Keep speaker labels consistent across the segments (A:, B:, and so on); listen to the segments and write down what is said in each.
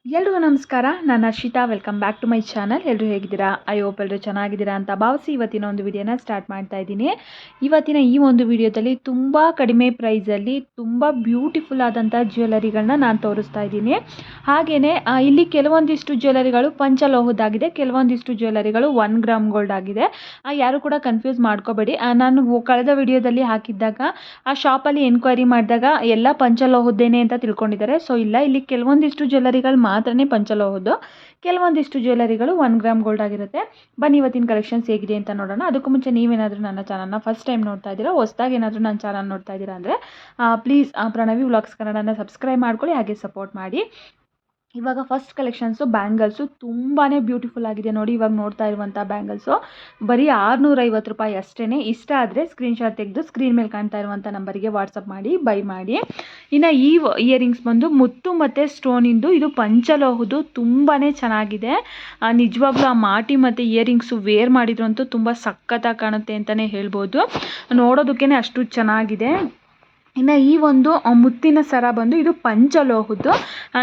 A: ಎಲ್ರಿಗೂ ನಮಸ್ಕಾರ. ನಾನು Harshita. Welcome back to my channel. ಎಲ್ಲರೂ ಹೇಗಿದ್ದೀರಾ? ಐ ಹೋಪ್ ಎಲ್ಲರೂ ಚೆನ್ನಾಗಿದ್ದೀರಾ ಅಂತ ಭಾವಿಸಿ ಇವತ್ತಿನ ಒಂದು ವಿಡಿಯೋನ ಸ್ಟಾರ್ಟ್ ಮಾಡ್ತಾ ಇದ್ದೀನಿ. ಇವತ್ತಿನ ಈ ಒಂದು ವಿಡಿಯೋದಲ್ಲಿ ತುಂಬ ಕಡಿಮೆ ಪ್ರೈಸಲ್ಲಿ ತುಂಬ ಬ್ಯೂಟಿಫುಲ್ ಆದಂಥ ಜ್ಯುವೆಲರಿಗಳನ್ನ ನಾನು ತೋರಿಸ್ತಾ ಇದ್ದೀನಿ. ಹಾಗೆಯೇ ಇಲ್ಲಿ ಕೆಲವೊಂದಿಷ್ಟು ಜ್ಯುವೆಲರಿಗಳು ಪಂಚಲೋಹದ್ದಾಗಿದೆ, ಕೆಲವೊಂದಿಷ್ಟು ಜ್ಯುವೆಲರಿಗಳು 1 ಗ್ರಾಮ್ ಗೋಲ್ಡ್ ಆಗಿದೆ. ಯಾರು ಕೂಡ ಕನ್ಫ್ಯೂಸ್ ಮಾಡ್ಕೋಬೇಡಿ. ನಾನು ಕಳೆದ ವಿಡಿಯೋದಲ್ಲಿ ಹಾಕಿದ್ದಾಗ ಆ ಶಾಪಲ್ಲಿ ಎನ್ಕ್ವೈರಿ ಮಾಡಿದಾಗ ಎಲ್ಲ ಪಂಚಲೋಹದ್ದೇನೆ ಅಂತ ತಿಳ್ಕೊಂಡಿದ್ದಾರೆ. ಸೊ ಇಲ್ಲ, ಇಲ್ಲಿ ಕೆಲವೊಂದಿಷ್ಟು ಜ್ಯುವೆಲರಿಗಳು ಮಾತ್ರನೇ ಪಂಚಲೋಹದ್ದು, ಕೆಲವೊಂದಿಷ್ಟು ಜ್ಯುವೆಲರಿಗಳು 1 ಗ್ರಾಮ್ ಗೋಲ್ಡ್ ಆಗಿರುತ್ತೆ. ಬನ್ನಿ ಇವತ್ತಿನ ಕಲೆಕ್ಷನ್ಸ್ ಹೇಗಿದೆ ಅಂತ ನೋಡೋಣ. ಅದಕ್ಕೂ ಮುಂಚೆ ನೀವೇನಾದರೂ ನನ್ನ ಚಾನಲ್ನ ಫಸ್ಟ್ ಟೈಮ್ ನೋಡ್ತಾ ಇದ್ದೀರಾ, ಹೊಸದಾಗಿ ಏನಾದರೂ ನನ್ನ ಚಾನಲ್ ನೋಡ್ತಾ ಇದ್ದೀರಾ ಅಂದರೆ ಪ್ಲೀಸ್ ಪ್ರಣವಿ ವ್ಲಾಗ್ಸ್ ಕನ್ನಡನ ಸಬ್ಸ್ಕ್ರೈಬ್ ಮಾಡ್ಕೊಳ್ಳಿ, ಹಾಗೆ ಸಪೋರ್ಟ್ ಮಾಡಿ. ಇವಾಗ ಫಸ್ಟ್ ಕಲೆಕ್ಷನ್ಸು ಬ್ಯಾಂಗಲ್ಸು ತುಂಬಾ ಬ್ಯೂಟಿಫುಲ್ ಆಗಿದೆ ನೋಡಿ. ಇವಾಗ ನೋಡ್ತಾ ಇರುವಂಥ ಬ್ಯಾಂಗಲ್ಸು ಬರೀ 650 ರೂಪಾಯಿ ಅಷ್ಟೇ. ಇಷ್ಟ ಆದರೆ ಸ್ಕ್ರೀನ್ಶಾಟ್ ತೆಗೆದು ಸ್ಕ್ರೀನ್ ಮೇಲೆ ಕಾಣ್ತಾ ಇರುವಂಥ ನಂಬರಿಗೆ ವಾಟ್ಸಪ್ ಮಾಡಿ ಬೈ ಮಾಡಿ. ಇನ್ನು ಈ ಇಯರಿಂಗ್ಸ್ ಬಂದು ಮುತ್ತು ಮತ್ತು ಸ್ಟೋನಿಂದು, ಇದು ಪಂಚಲೋಹದ್ದು, ತುಂಬಾ ಚೆನ್ನಾಗಿದೆ. ನಿಜವಾಗ್ಲೂ ಆ ಮಾಟಿ ಮತ್ತು ಇಯರಿಂಗ್ಸು ವೇರ್ ಮಾಡಿದ್ರಂತೂ ತುಂಬ ಸಖತ್ತಾಗಿ ಕಾಣುತ್ತೆ ಅಂತಲೇ ಹೇಳ್ಬೋದು. ನೋಡೋದಕ್ಕೇ ಅಷ್ಟು ಚೆನ್ನಾಗಿದೆ. ಇನ್ನು ಈ ಒಂದು ಮುತ್ತಿನ ಸರ ಬಂದು ಇದು ಪಂಚಲೋಹದ್ದು.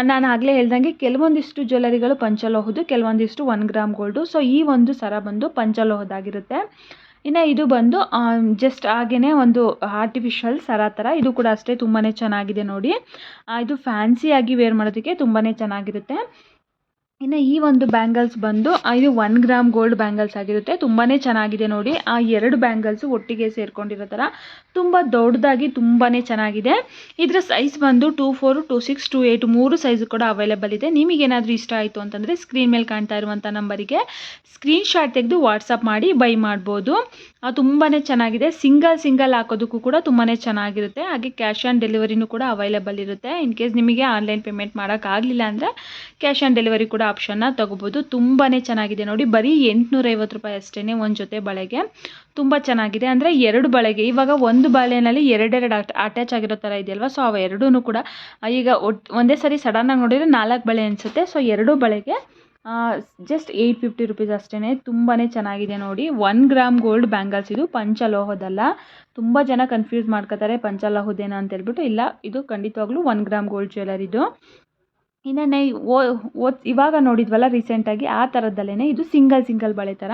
A: ನಾನು ಆಗಲೇ ಹೇಳ್ದಂಗೆ ಕೆಲವೊಂದಿಷ್ಟು ಜ್ಯುವೆಲರಿಗಳು ಪಂಚಲೋಹದ್ದು, ಕೆಲವೊಂದಿಷ್ಟು 1 ಗ್ರಾಮ್ ಗೋಲ್ಡು. ಸೊ ಈ ಒಂದು ಸರ ಬಂದು ಪಂಚಲೋಹದ್ದಾಗಿರುತ್ತೆ. ಇನ್ನು ಇದು ಬಂದು ಜಸ್ಟ್ ಹಾಗೇ ಒಂದು ಆರ್ಟಿಫಿಷಿಯಲ್ ಸರ ಥರ, ಇದು ಕೂಡ ಅಷ್ಟೇ ತುಂಬಾ ಚೆನ್ನಾಗಿದೆ ನೋಡಿ. ಇದು ಫ್ಯಾನ್ಸಿಯಾಗಿ ವೇರ್ ಮಾಡೋದಕ್ಕೆ ತುಂಬಾ ಚೆನ್ನಾಗಿರುತ್ತೆ. ಇನ್ನು ಈ ಒಂದು ಬ್ಯಾಂಗಲ್ಸ್ ಬಂದು ಇದು 1 ಗ್ರಾಮ್ ಗೋಲ್ಡ್ ಬ್ಯಾಂಗಲ್ಸ್ ಆಗಿರುತ್ತೆ. ತುಂಬಾ ಚೆನ್ನಾಗಿದೆ ನೋಡಿ. ಆ 2 ಬ್ಯಾಂಗಲ್ಸು ಒಟ್ಟಿಗೆ ಸೇರ್ಕೊಂಡಿರೋ ಥರ ತುಂಬ ದೊಡ್ಡದಾಗಿ ತುಂಬಾ ಚೆನ್ನಾಗಿದೆ. ಇದರ ಸೈಜ್ ಬಂದು 24, 26, 28 3 ಸೈಜು ಕೂಡ ಅವೈಲೇಬಲ್ ಇದೆ. ನಿಮಗೇನಾದರೂ ಇಷ್ಟ ಆಯಿತು ಅಂತಂದರೆ ಸ್ಕ್ರೀನ್ ಮೇಲೆ ಕಾಣ್ತಾ ಇರುವಂಥ ನಂಬರಿಗೆ ಸ್ಕ್ರೀನ್ಶಾಟ್ ತೆಗೆದು ವಾಟ್ಸಪ್ ಮಾಡಿ ಬೈ ಮಾಡ್ಬೋದು. ತುಂಬಾ ಚೆನ್ನಾಗಿದೆ. ಸಿಂಗಲ್ ಹಾಕೋದಕ್ಕೂ ಕೂಡ ತುಂಬಾ ಚೆನ್ನಾಗಿರುತ್ತೆ. ಹಾಗೆ ಕ್ಯಾಶ್ ಆನ್ ಡೆಲಿವರಿನೂ ಕೂಡ ಅವೈಲೇಬಲ್ ಇರುತ್ತೆ. ಇನ್ ಕೇಸ್ ನಿಮಗೆ ಆನ್ಲೈನ್ ಪೇಮೆಂಟ್ ಮಾಡೋಕ್ಕಾಗಲಿಲ್ಲ ಅಂದರೆ ಕ್ಯಾಶ್ ಆನ್ ಡೆಲಿವರಿ ಕೂಡ ಆಪ್ಷನ್ನ ತೊಗೋಬೋದು. ತುಂಬಾ ಚೆನ್ನಾಗಿದೆ ನೋಡಿ. ಬರೀ 850 ರೂಪಾಯಿ ಅಷ್ಟೇ ಒಂದು ಜೊತೆ ಬಳೆಗೆ. ತುಂಬ ಚೆನ್ನಾಗಿದೆ. ಅಂದರೆ 2 ಬಳೆಗೆ, ಇವಾಗ ಒಂದು ಬಳೆನಲ್ಲಿ 2 ಅಟ್ಯಾಚ್ ಆಗಿರೋ ಥರ ಇದೆಯಲ್ವ, ಸೊ ಅವು ಎರಡೂ ಕೂಡ ಈಗ ಒಂದೇ ಸರಿ ಸಡನ್ನಾಗಿ ನೋಡಿದರೆ 4 ಬಳೆ ಅನಿಸುತ್ತೆ. ಸೊ 2 ಬಳೆಗೆ ಜಸ್ಟ್ 850 ರೂಪೀಸ್ ಅಷ್ಟೇ. ತುಂಬಾ ಚೆನ್ನಾಗಿದೆ ನೋಡಿ. 1 ಗ್ರಾಮ್ ಗೋಲ್ಡ್ ಬ್ಯಾಂಗಲ್ಸ್, ಇದು ಪಂಚಲೋಹದಲ್ಲ. ತುಂಬ ಜನ ಕನ್ಫ್ಯೂಸ್ ಮಾಡ್ಕೋತಾರೆ ಪಂಚಲೋಹದ್ದೇನೋ ಅಂತ ಹೇಳ್ಬಿಟ್ಟು. ಇಲ್ಲ, ಇದು ಖಂಡಿತವಾಗ್ಲೂ 1 ಗ್ರಾಮ್ ಗೋಲ್ಡ್ ಜ್ಯುವೆಲರಿದು. ಇನ್ನು ಇವಾಗ ನೋಡಿದ್ವಲ್ಲ ರೀಸೆಂಟಾಗಿ, ಆ ಥರದ್ದಲ್ಲೇ ಇದು ಸಿಂಗಲ್ ಬಳೆ ಥರ.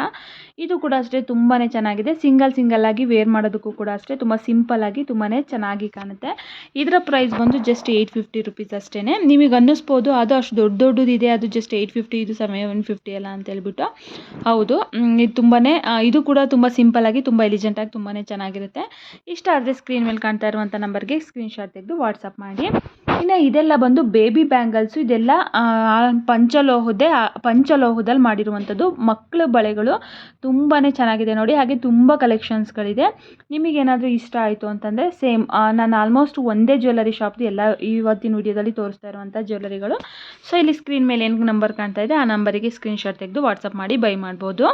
A: ಇದು ಕೂಡ ಅಷ್ಟೇ ತುಂಬಾ ಚೆನ್ನಾಗಿದೆ. ಸಿಂಗಲ್ ಆಗಿ ವೇರ್ ಮಾಡೋದಕ್ಕೂ ಕೂಡ ಅಷ್ಟೇ ತುಂಬ ಸಿಂಪಲ್ಲಾಗಿ ತುಂಬಾ ಚೆನ್ನಾಗಿ ಕಾಣುತ್ತೆ. ಇದರ ಪ್ರೈಸ್ ಬಂದು ಜಸ್ಟ್ 850 ರೂಪೀಸ್ ಅಷ್ಟೇ. ನಿಮಗೆ ಅನ್ನಿಸ್ಬೋದು ಅದು ಅಷ್ಟು ದೊಡ್ಡದಿದೆ, ಅದು ಜಸ್ಟ್ 850, ಇದು 750 ಅಲ್ಲ ಅಂತ ಹೇಳ್ಬಿಟ್ಟು. ಹೌದು, ಇದು ತುಂಬಾ ಇದು ಕೂಡ ತುಂಬ ಸಿಂಪಲ್ಲಾಗಿ ತುಂಬ ಎಲಿಜೆಂಟಾಗಿ ತುಂಬಾ ಚೆನ್ನಾಗಿರುತ್ತೆ. ಇಷ್ಟ ಆದರೆ ಸ್ಕ್ರೀನ್ ಮೇಲೆ ಕಾಣ್ತಾ ಇರುವಂಥ ನಂಬರ್ಗೆ ಸ್ಕ್ರೀನ್ಶಾಟ್ ತೆಗೆದು ವಾಟ್ಸಪ್ ಮಾಡಿ. ಇನ್ನು ಇದೆಲ್ಲ ಬಂದು ಬೇಬಿ ಬ್ಯಾಂಗಲ್ಸು. ಇದೆಲ್ಲ ಪಂಚಲೋಹದಲ್ಲಿ ಮಾಡಿರುವಂಥದ್ದು ಮಕ್ಕಳ ಬಳೆಗಳು. ತುಂಬಾ ಚೆನ್ನಾಗಿದೆ ನೋಡಿ. ಹಾಗೆ ತುಂಬ ಕಲೆಕ್ಷನ್ಸ್ಗಳಿದೆ. ನಿಮಗೇನಾದರೂ ಇಷ್ಟ ಆಯಿತು ಅಂತಂದರೆ ಸೇಮ್ ನಾನು ಆಲ್ಮೋಸ್ಟ್ ಒಂದೇ ಜ್ಯುವೆಲರಿ ಶಾಪ್ದು ಎಲ್ಲ ಇವತ್ತಿನ ವಿಡಿಯೋದಲ್ಲಿ ತೋರಿಸ್ತಾ ಇರುವಂಥ ಜ್ಯುವೆಲರಿಗಳು. ಸೊ ಇಲ್ಲಿ ಸ್ಕ್ರೀನ್ ಮೇಲೆ ಏನು ನಂಬರ್ ಕಾಣ್ತಾ ಇದೆ ಆ ನಂಬರಿಗೆ ಸ್ಕ್ರೀನ್ಶಾಟ್ ತೆಗೆದು ವಾಟ್ಸಪ್ ಮಾಡಿ ಬೈ ಮಾಡ್ಬೋದು.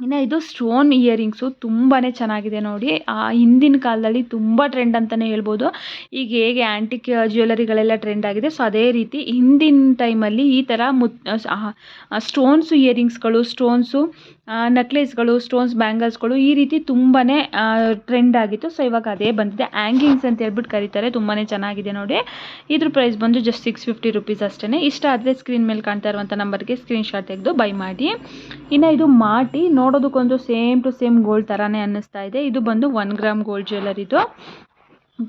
A: ಇನ್ನು ಇದು ಸ್ಟೋನ್ ಇಯರಿಂಗ್ಸು ತುಂಬಾ ಚೆನ್ನಾಗಿದೆ ನೋಡಿ. ಹಿಂದಿನ ಕಾಲದಲ್ಲಿ ತುಂಬ ಟ್ರೆಂಡ್ ಅಂತಲೇ ಹೇಳ್ಬೋದು. ಈಗ ಹೇಗೆ ಆ್ಯಂಟಿಕ್ ಜ್ಯುವೆಲರಿಗಳೆಲ್ಲ ಟ್ರೆಂಡ್ ಆಗಿದೆ, ಸೊ ಅದೇ ರೀತಿ ಹಿಂದಿನ ಟೈಮಲ್ಲಿ ಈ ಥರ ಸ್ಟೋನ್ಸು ಇಯರಿಂಗ್ಸ್ಗಳು, ಸ್ಟೋನ್ಸು ನೆಕ್ಲೇಸ್ಗಳು, ಸ್ಟೋನ್ಸ್ ಬ್ಯಾಂಗಲ್ಸ್ಗಳು ಈ ರೀತಿ ತುಂಬಾ ಟ್ರೆಂಡ್ ಆಗಿತ್ತು. ಸೊ ಇವಾಗ ಅದೇ ಬಂದಿದೆ. ಹ್ಯಾಂಗಿಂಗ್ಸ್ ಅಂತ ಹೇಳ್ಬಿಟ್ಟು ಕರೀತಾರೆ. ತುಂಬಾ ಚೆನ್ನಾಗಿದೆ ನೋಡಿ. ಇದ್ರ ಪ್ರೈಸ್ ಬಂದು ಜಸ್ಟ್ 650 ರೂಪೀಸ್ ಅಷ್ಟೇ. ಇಷ್ಟ ಆದರೆ ಸ್ಕ್ರೀನ್ ಮೇಲೆ ಕಾಣ್ತಾ ಇರುವಂಥ ನಂಬರ್ಗೆ ಸ್ಕ್ರೀನ್ಶಾಟ್ ತೆಗೆದು ಬೈ ಮಾಡಿ. ಇನ್ನು ಇದು ಮಾಟಿ ನೋಡೋದಕ್ಕೊಂದು ಸೇಮ್ ಟು ಸೇಮ್ ಗೋಲ್ಡ್ ಥರನೇ ಅನ್ನಿಸ್ತಾ ಇದೆ. ಇದು ಬಂದು 1 ಗ್ರಾಮ್ ಗೋಲ್ಡ್ ಜ್ಯುವೆಲರಿದು.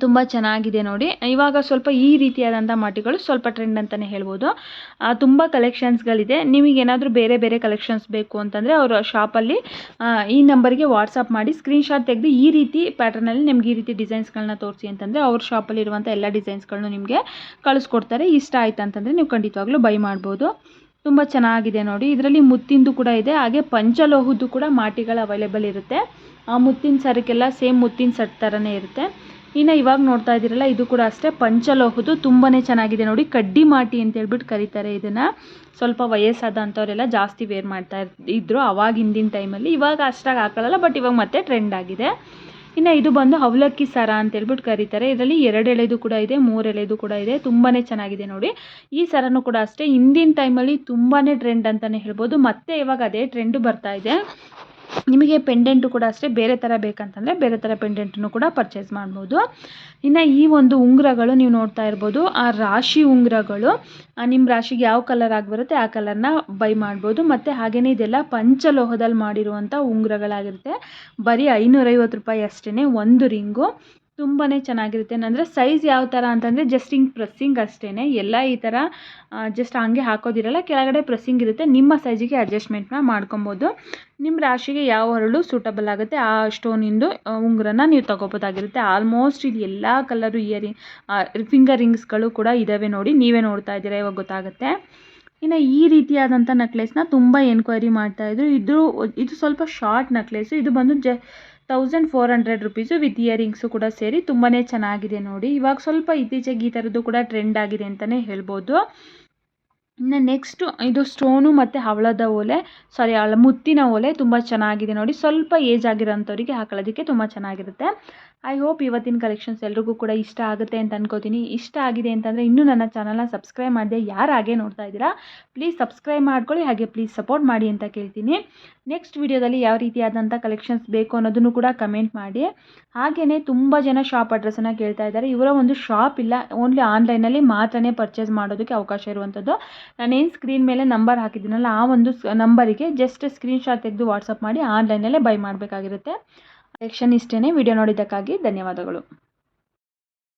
A: ತುಂಬ ಚೆನ್ನಾಗಿದೆ ನೋಡಿ. ಇವಾಗ ಸ್ವಲ್ಪ ಈ ರೀತಿಯಾದಂಥ ಮಾಟಿಗಳು ಸ್ವಲ್ಪ ಟ್ರೆಂಡ್ ಅಂತಲೇ ಹೇಳ್ಬೋದು. ತುಂಬ ಕಲೆಕ್ಷನ್ಸ್ಗಳಿದೆ. ನಿಮಗೇನಾದರೂ ಬೇರೆ ಕಲೆಕ್ಷನ್ಸ್ ಬೇಕು ಅಂತಂದರೆ ಅವರ ಶಾಪಲ್ಲಿ ಈ ನಂಬರಿಗೆ ವಾಟ್ಸಪ್ ಮಾಡಿ ಸ್ಕ್ರೀನ್ಶಾಟ್ ತೆಗೆದು ಈ ರೀತಿ ಪ್ಯಾಟರ್ನಲ್ಲಿ ನಿಮ್ಗೆ ಈ ರೀತಿ ಡಿಸೈನ್ಸ್ಗಳನ್ನ ತೋರಿಸಿ ಅಂತಂದರೆ ಅವ್ರ ಶಾಪಲ್ಲಿರುವಂಥ ಎಲ್ಲ ಡಿಸೈನ್ಸ್ಗಳನ್ನು ನಿಮಗೆ ಕಳಿಸ್ಕೊಡ್ತಾರೆ. ಇಷ್ಟ ಆಯ್ತು ಅಂತಂದರೆ ನೀವು ಖಂಡಿತವಾಗ್ಲೂ ಬೈ ಮಾಡ್ಬೋದು. ತುಂಬ ಚೆನ್ನಾಗಿದೆ ನೋಡಿ. ಇದರಲ್ಲಿ ಮುತ್ತಿಂದು ಕೂಡ ಇದೆ, ಹಾಗೆ ಪಂಚಲೋಹದ್ದು ಕೂಡ ಮಾಟಿಗಳು ಅವೈಲೇಬಲ್ ಇರುತ್ತೆ. ಆ ಮುತ್ತಿನ ಸರಕ್ಕೆಲ್ಲ ಸೇಮ್ ಮುತ್ತಿನ ಸೆಟ್ ಥರನೇ ಇರುತ್ತೆ. ಇನ್ನು ಇವಾಗ ನೋಡ್ತಾ ಇದ್ದೀರಲ್ಲ, ಇದು ಕೂಡ ಅಷ್ಟೇ ಪಂಚಲೋಹದ್ದು. ತುಂಬಾ ಚೆನ್ನಾಗಿದೆ ನೋಡಿ. ಕಡ್ಡಿ ಮಾಟಿ ಅಂತ ಹೇಳ್ಬಿಟ್ಟು ಕರೀತಾರೆ ಇದನ್ನು. ಸ್ವಲ್ಪ ವಯಸ್ಸಾದ ಅಂಥವರೆಲ್ಲ ಜಾಸ್ತಿ ವೇರ್ ಮಾಡ್ತಾ ಇದ್ರು ಅವಾಗ ಹಿಂದಿನ ಟೈಮಲ್ಲಿ. ಇವಾಗ ಅಷ್ಟಾಗಿ ಹಾಕೊಳ್ಳಲ್ಲ, ಬಟ್ ಇವಾಗ ಮತ್ತೆ ಟ್ರೆಂಡ್ ಆಗಿದೆ. ಇನ್ನು ಇದು ಬಂದು ಅವಲಕ್ಕಿ ಸರ ಅಂತ ಹೇಳ್ಬಿಟ್ಟು ಕರೀತಾರೆ. ಇದರಲ್ಲಿ 2 ಎಳೆದು ಕೂಡ ಇದೆ, 3 ಎಳೆದು ಕೂಡ ಇದೆ. ತುಂಬಾ ಚೆನ್ನಾಗಿದೆ ನೋಡಿ. ಈ ಸರನೂ ಕೂಡ ಅಷ್ಟೇ ಹಿಂದಿನ ಟೈಮಲ್ಲಿ ತುಂಬಾ ಟ್ರೆಂಡ್ ಅಂತಲೇ ಹೇಳ್ಬೋದು. ಮತ್ತೆ ಇವಾಗ ಅದೇ ಟ್ರೆಂಡು ಬರ್ತಾ ಇದೆ. ನಿಮಗೆ ಪೆಂಡೆಂಟು ಕೂಡ ಅಷ್ಟೇ ಬೇರೆ ಥರ ಬೇಕಂತಂದರೆ ಬೇರೆ ಥರ ಪೆಂಡೆಂಟನ್ನು ಕೂಡ ಪರ್ಚೇಸ್ ಮಾಡ್ಬೋದು. ಇನ್ನು ಈ ಒಂದು ಉಂಗುರಗಳು ನೀವು ನೋಡ್ತಾ ಇರ್ಬೋದು, ಆ ರಾಶಿ ಉಂಗುರಗಳು ನಿಮ್ಮ ರಾಶಿಗೆ ಯಾವ ಕಲರ್ ಆಗಿ ಬರುತ್ತೆ ಆ ಕಲರ್ನ ಬೈ ಮಾಡ್ಬೋದು. ಮತ್ತು ಹಾಗೆಯೇ ಇದೆಲ್ಲ ಪಂಚಲೋಹದಲ್ಲಿ ಮಾಡಿರುವಂಥ ಉಂಗುರಗಳಾಗಿರುತ್ತೆ. ಬರೀ 550 ರೂಪಾಯಿ ಅಷ್ಟೇ ಒಂದು ರಿಂಗು. ತುಂಬಾ ಚೆನ್ನಾಗಿರುತ್ತೆ. ಅಂದರೆ ಸೈಜ್ ಯಾವ ಥರ ಅಂತಂದರೆ ಜಸ್ಟ್ ಹಿಂಗೆ ಪ್ರೆಸ್ಸಿಂಗ್ ಅಷ್ಟೇ, ಎಲ್ಲ ಈ ಥರ ಜಸ್ಟ್ ಹಂಗೆ ಹಾಕೋದಿರಲ್ಲ, ಕೆಳಗಡೆ ಪ್ರೆಸ್ಸಿಂಗ್ ಇರುತ್ತೆ. ನಿಮ್ಮ ಸೈಜಿಗೆ ಅಡ್ಜಸ್ಟ್ಮೆಂಟ್ನ ಮಾಡ್ಕೊಬೋದು. ನಿಮ್ಮ ರಾಶಿಗೆ ಯಾವ ಹರಳು ಸೂಟಬಲ್ ಆಗುತ್ತೆ ಆ ಸ್ಟೋನಿಂದು ಉಂಗುರನ ನೀವು ತೊಗೋಬೋದಾಗಿರುತ್ತೆ. ಆಲ್ಮೋಸ್ಟ್ ಇಲ್ಲಿ ಎಲ್ಲ ಕಲರು ಫಿಂಗರ್ ರಿಂಗ್ಸ್ಗಳು ಕೂಡ ಇದ್ದಾವೆ ನೋಡಿ, ನೀವೇ ನೋಡ್ತಾ ಇದ್ದೀರಾ, ಇವಾಗ ಗೊತ್ತಾಗುತ್ತೆ. ಇನ್ನು ಈ ರೀತಿಯಾದಂಥ ನೆಕ್ಲೆಸ್ನ ತುಂಬ ಎನ್ಕ್ವೈರಿ ಮಾಡ್ತಾಯಿದ್ರು. ಇದು ಸ್ವಲ್ಪ ಶಾರ್ಟ್ ನೆಕ್ಲೆಸ್ಸು. ಇದು ಬಂದು 1400 ರೂಪೀಸು ವಿತ್ ಇಯರಿಂಗ್ಸು ಕೂಡ ಸೇರಿ ತುಂಬಾ ಚೆನ್ನಾಗಿದೆ ನೋಡಿ. ಇವಾಗ ಸ್ವಲ್ಪ ಇತ್ತೀಚೆಗೆ ಈ ಥರದ್ದು ಕೂಡ ಟ್ರೆಂಡ್ ಆಗಿದೆ ಅಂತಲೇ ಹೇಳ್ಬೋದು. ಇನ್ನು ನೆಕ್ಸ್ಟು ಇದು ಸ್ಟೋನು ಮತ್ತು ಹವಳದ ಓಲೆ ಮುತ್ತಿನ ಓಲೆ ತುಂಬ ಚೆನ್ನಾಗಿದೆ ನೋಡಿ. ಸ್ವಲ್ಪ ಏಜ್ ಆಗಿರೋಂಥವ್ರಿಗೆ ಹಾಕೊಳ್ಳೋದಕ್ಕೆ ತುಂಬ ಚೆನ್ನಾಗಿರುತ್ತೆ. ಐ ಹೋಪ್ ಇವತ್ತಿನ ಕಲೆಕ್ಷನ್ಸ್ ಎಲ್ರಿಗೂ ಕೂಡ ಇಷ್ಟ ಆಗುತ್ತೆ ಅಂತ ಅನ್ಕೋತೀನಿ. ಇಷ್ಟ ಆಗಿದೆ ಅಂತಂದರೆ ಇನ್ನೂ ನನ್ನ ಚಾನಲ್ನ ಸಬ್ಸ್ಕ್ರೈಬ್ ಮಾಡಿದೆ ಯಾರು ಹಾಗೆ ನೋಡ್ತಾ ಇದ್ದೀರಾ ಪ್ಲೀಸ್ ಸಬ್ಸ್ಕ್ರೈಬ್ ಮಾಡ್ಕೊಳ್ಳಿ, ಹಾಗೆ ಪ್ಲೀಸ್ ಸಪೋರ್ಟ್ ಮಾಡಿ ಅಂತ ಕೇಳ್ತೀನಿ. ನೆಕ್ಸ್ಟ್ ವಿಡಿಯೋದಲ್ಲಿ ಯಾವ ರೀತಿಯಾದಂಥ ಕಲೆಕ್ಷನ್ಸ್ ಬೇಕು ಅನ್ನೋದನ್ನು ಕೂಡ ಕಮೆಂಟ್ ಮಾಡಿ. ಹಾಗೆಯೇ ತುಂಬ ಜನ ಶಾಪ್ ಅಡ್ರೆಸ್ಸನ್ನು ಕೇಳ್ತಾ ಇದ್ದಾರೆ. ಇವರ ಒಂದು ಶಾಪ್ ಇಲ್ಲ, ಓನ್ಲಿ ಆನ್ಲೈನಲ್ಲಿ ಮಾತ್ರನೇ ಪರ್ಚೇಸ್ ಮಾಡೋದಕ್ಕೆ ಅವಕಾಶ ಇರುವಂಥದ್ದು. ನಾನೇನು ಸ್ಕ್ರೀನ್ ಮೇಲೆ ನಂಬರ್ ಹಾಕಿದ್ದೀನಲ್ಲ ಆ ಒಂದು ನಂಬರಿಗೆ ಜಸ್ಟ್ ಸ್ಕ್ರೀನ್ಶಾಟ್ ತೆಗೆದು ವಾಟ್ಸಪ್ ಮಾಡಿ ಆನ್ಲೈನಲ್ಲೇ ಬೈ ಮಾಡಬೇಕಾಗಿರುತ್ತೆ. ಕಲೆಕ್ಷನ್ ಇಷ್ಟೇ. ವಿಡಿಯೋ ನೋಡಿದ್ದಕ್ಕಾಗಿ ಧನ್ಯವಾದಗಳು.